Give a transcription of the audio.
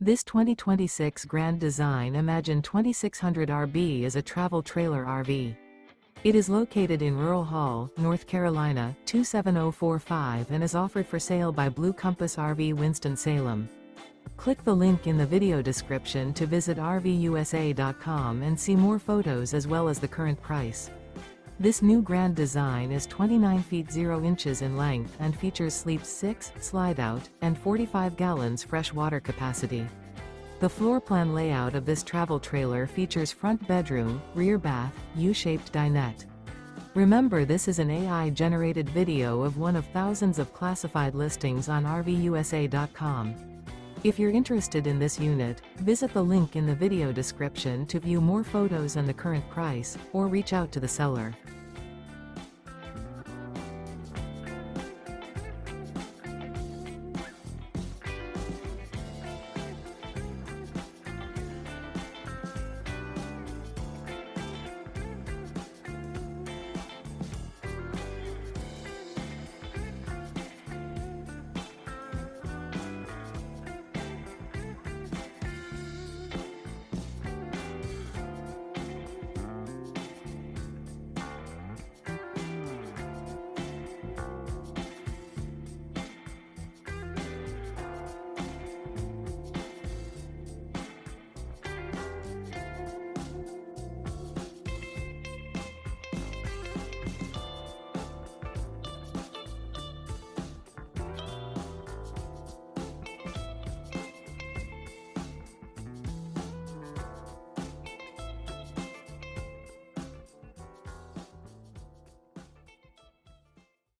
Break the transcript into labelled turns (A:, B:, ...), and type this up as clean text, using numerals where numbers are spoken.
A: This 2026 Grand Design Imagine 2600 RB is a travel trailer RV. It is located in Rural Hall, North Carolina, 27045 and is offered for sale by Blue Compass RV Winston, Salem. Click the link in the video description to visit RVUSA.com and see more photos as well as the current price. This new Grand Design is 29 feet 0 inches in length and features sleep 6, slide-out, and 45 gallons fresh water capacity. The floor plan layout of this travel trailer features front bedroom, rear bath, U-shaped dinette. Remember, this is an AI-generated video of one of thousands of classified listings on RVUSA.com. If you're interested in this unit, visit the link in the video description to view more photos and the current price, or reach out to the seller.